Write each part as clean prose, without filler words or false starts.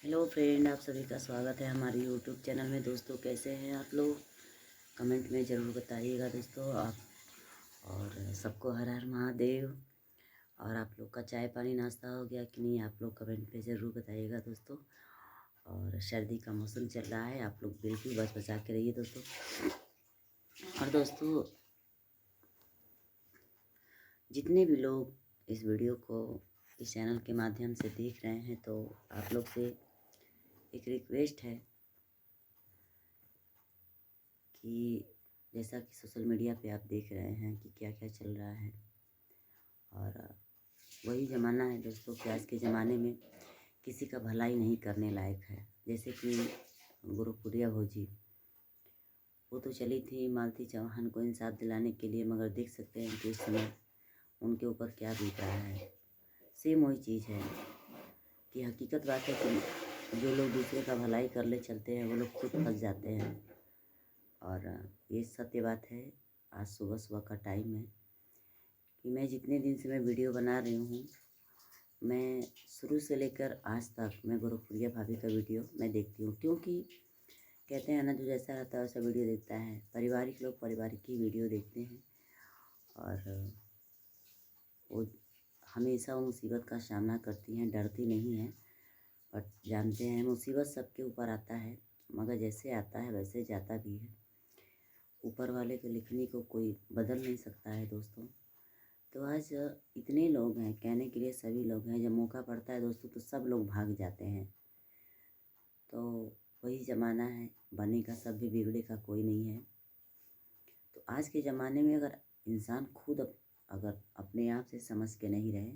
Hello friend, आप सभी का स्वागत है हमारे यूट्यूब चैनल में। दोस्तों, कैसे हैं आप लोग? कमेंट में ज़रूर बताइएगा दोस्तों आप। और सबको हर हर महादेव। और आप लोग का चाय पानी नाश्ता हो गया कि नहीं, आप लोग कमेंट में ज़रूर बताइएगा दोस्तों। और सर्दी का मौसम चल रहा है, आप लोग बिल्कुल बच बचा के रहिए दोस्तों। और दोस्तों, जितने भी लोग इस वीडियो को इस चैनल के माध्यम से देख रहे हैं, तो आप लोग से एक रिक्वेस्ट है कि जैसा कि सोशल मीडिया पे आप देख रहे हैं कि क्या क्या चल रहा है। और वही ज़माना है दोस्तों कि आज के ज़माने में किसी का भलाई नहीं करने लायक है। जैसे कि गुरुप्रिया भौजी, वो तो चली थी मालती चौहान को इंसाफ दिलाने के लिए, मगर देख सकते हैं कि इस समय उनके ऊपर क्या बीत रहा है। सेम वही चीज़ है कि हकीकत बात है कि जो लोग दूसरे का भलाई कर ले चलते हैं, वो लोग खुद फंस जाते हैं। और ये सत्य बात है। आज सुबह सुबह का टाइम है कि मैं जितने दिन से मैं वीडियो बना रही हूँ, मैं शुरू से लेकर आज तक मैं गुरुप्रिया भाभी का वीडियो मैं देखती हूँ। क्योंकि कहते हैं ना, जो जैसा रहता है वैसा वीडियो देखता है। पारिवारिक लोग पारिवारिक की वीडियो देखते हैं। और वो हमेशा वो मुसीबत का सामना करती हैं, डरती नहीं हैं। बट जानते हैं मुसीबत सबके ऊपर आता है, मगर जैसे आता है वैसे जाता भी है। ऊपर वाले के लिखने को कोई बदल नहीं सकता है दोस्तों। तो आज इतने लोग हैं, कहने के लिए सभी लोग हैं, जब मौका पड़ता है दोस्तों तो सब लोग भाग जाते हैं। तो वही ज़माना है, बनेगा सब भी बिगड़ेगा कोई नहीं है। तो आज के ज़माने में अगर इंसान खुद अगर अपने आप से समझ के नहीं रहे,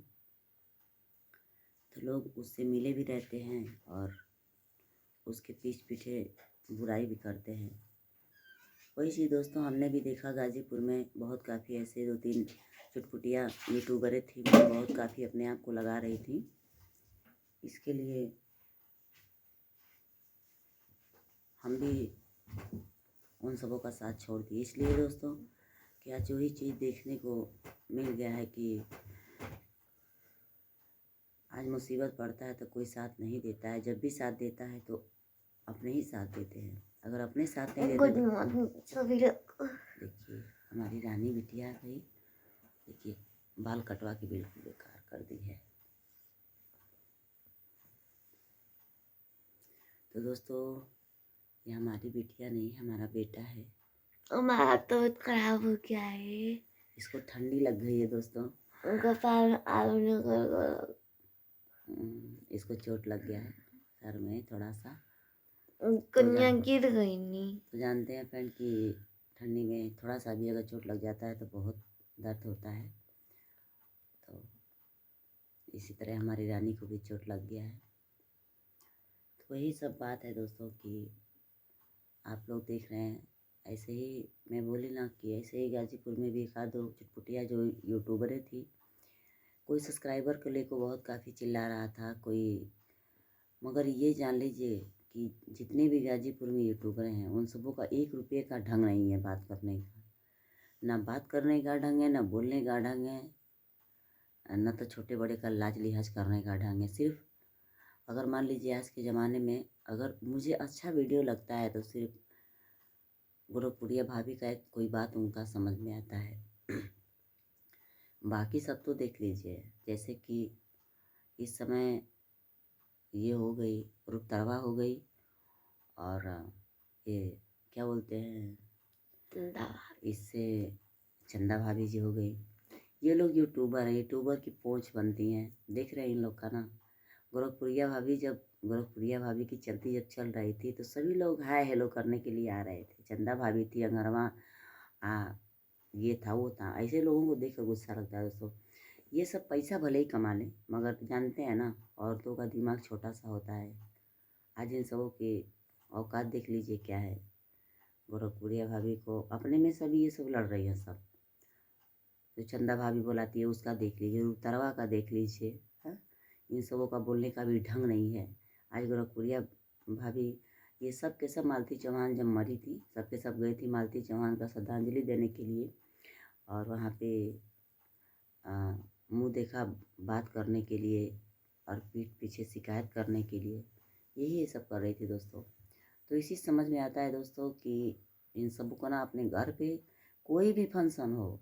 तो लोग उससे मिले भी रहते हैं और उसके पीछे बुराई भी करते हैं। वही चीज़ दोस्तों हमने भी देखा, गाज़ीपुर में बहुत काफ़ी ऐसे 2-3 चुटपुटिया यूट्यूबरें थी, वो बहुत काफ़ी अपने आप को लगा रही थी। इसके लिए हम भी उन सबों का साथ छोड़ दिए। इसलिए दोस्तों कि आज वही चीज़ देखने को मिल गया है कि आज मुसीबत पड़ता है तो कोई साथ नहीं देता है। जब भी साथ देता है तो अपने ही साथ देते हैं। अगर अपने साथ नहीं देते तो देखिए हमारी रानी बिटिया भाई, देखिए बाल कटवा के बिल्कुल बेकार कर दी है। तो दोस्तों, ये हमारी बिटिया नहीं, हमारा बेटा है। हमारा तबीयत खराब हो गया है। इसको ठंडी लग गई है दोस्तों। उनका पैर आने इसको चोट लग गया है सर में थोड़ा सा। कन्या गिर गई नहीं। तो जानते हैं फ्रेंड कि ठंडी में थोड़ा सा भी अगर चोट लग जाता है तो बहुत दर्द होता है। तो इसी तरह हमारी रानी को भी चोट लग गया है। तो वही सब बात है दोस्तों कि आप लोग देख रहे हैं। ऐसे ही मैं बोली ना कि ऐसे ही गाज़ीपुर में भी एक आध दो चुटपुटिया जो यूट्यूबरें थी, कोई सब्सक्राइबर को लेकर बहुत काफ़ी चिल्ला रहा था कोई। मगर ये जान लीजिए कि जितने भी गाज़ीपुर में यूट्यूबर हैं, उन सबों का 1 रुपये का ढंग नहीं है बात करने का। ना बात करने का ढंग है, ना बोलने का ढंग है, ना तो छोटे बड़े का लाज लिहाज करने का ढंग है। सिर्फ अगर मान लीजिए आज के ज़माने में अगर मुझे अच्छा वीडियो लगता है तो सिर्फ गुरुप्रिया भाभी का एक कोई बात उनका समझ में आता है। बाकी सब तो देख लीजिए, जैसे कि इस समय ये हो गई रुतरवा हो गई, और ये क्या बोलते हैं, इससे चंदा भाभी जी हो गई। ये लोग यूट्यूबर हैं, यूट्यूबर की पोंछ बनती हैं। देख रहे हैं इन लोग का ना। गुरुप्रिया भाभी की चलती जब चल रही थी तो सभी लोग हाय हेलो करने के लिए आ रहे थे। चंदा भाभी थी, अंगरवा ये था वो था, ऐसे लोगों को देख कर गुस्सा लगता है दोस्तों। ये सब पैसा भले ही कमा लें, मगर जानते हैं ना, औरतों का दिमाग छोटा सा होता है। आज इन सबों की औकात देख लीजिए क्या है। गुरुप्रिया भाभी को अपने में सभी ये सब लड़ रही है सब। जो चंदा भाभी बुलाती है उसका देख लीजिए, रुतरवा का देख लीजिए। हाँ, इन सबों का बोलने का भी ढंग नहीं है। आज गुरुप्रिया भाभी, ये सब के सब मालती चौहान जब मरी थी, सब के सब गए थी मालती चौहान का श्रद्धांजलि देने के लिए। और वहाँ पे मुँह देखा बात करने के लिए और पीठ पीछे शिकायत करने के लिए। यही ये सब कर रही थी दोस्तों। तो इसी समझ में आता है दोस्तों कि इन सबको को ना अपने घर पे कोई भी फंक्शन हो,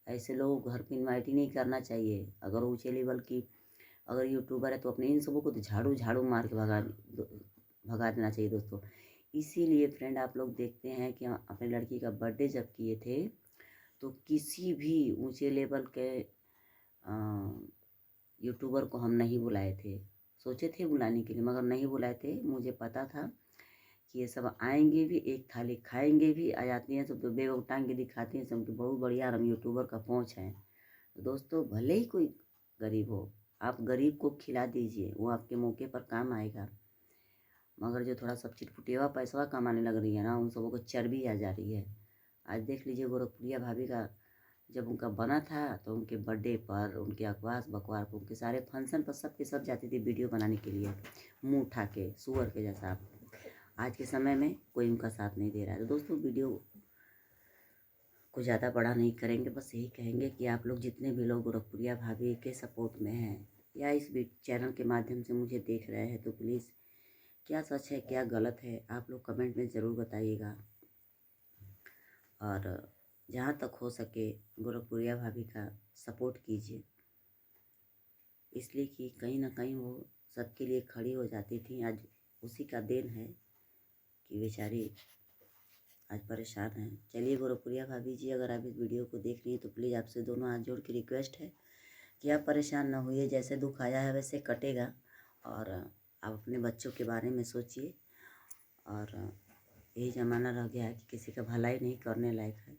ऐसे लोग घर पे इनवाइट ही नहीं करना चाहिए। अगर ऊंचे लेवल की अगर यूट्यूबर है तो अपने इन सबों को तो झाड़ू झाड़ू मार के भगा देना चाहिए दोस्तों। इसीलिए फ्रेंड आप लोग देखते हैं कि अपने लड़की का बर्थडे जब किए थे तो किसी भी ऊंचे लेवल के यूट्यूबर को हम नहीं बुलाए थे। सोचे थे बुलाने के लिए मगर नहीं बुलाए थे। मुझे पता था कि ये सब आएंगे भी, एक थाली खाएंगे भी, आ जाती हैं सब तो बेग उटांग के दिखाती हैं सब कि बहुत बढ़िया हम यूट्यूबर का पहुँच है। तो दोस्तों भले ही कोई गरीब हो, आप गरीब को खिला दीजिए, वो आपके मौके पर काम आएगा। मगर जो थोड़ा सब चिटपुटेवा पैसा कमाने लग रही है ना, उन सबों को चर्बी आ जा रही है। आज देख लीजिए गोरखपुरिया भाभी का जब उनका बना था तो उनके बर्थडे पर, उनके अकवास बकवार पर, उनके सारे फंक्शन पर सब के सब जाती थी वीडियो बनाने के लिए, मुँह उठा के सुअर के जैसा। आज के समय में कोई उनका साथ नहीं दे रहा है। तो दोस्तों वीडियो को ज़्यादा बड़ा नहीं करेंगे, बस यही कहेंगे कि आप लोग जितने भी लोग गोरखपुरिया भाभी के सपोर्ट में हैं या इस चैनल के माध्यम से मुझे देख रहे हैं तो प्लीज़ क्या सच है क्या गलत है आप लोग कमेंट में ज़रूर बताइएगा। और जहाँ तक हो सके गोरखपुरिया भाभी का सपोर्ट कीजिए, इसलिए कि कहीं ना कहीं वो सबके लिए खड़ी हो जाती थी। आज उसी का देन है कि बेचारी आज परेशान हैं। चलिए गोरखपुरिया भाभी जी, अगर आप इस वीडियो को देख रही हैं तो प्लीज़ आपसे दोनों हाथ जोड़ के रिक्वेस्ट है कि आप परेशान ना होइए। जैसे दुख आया है वैसे कटेगा, और आप अपने बच्चों के बारे में सोचिए। और यही ज़माना रह गया है कि किसी का भलाई नहीं करने लायक है।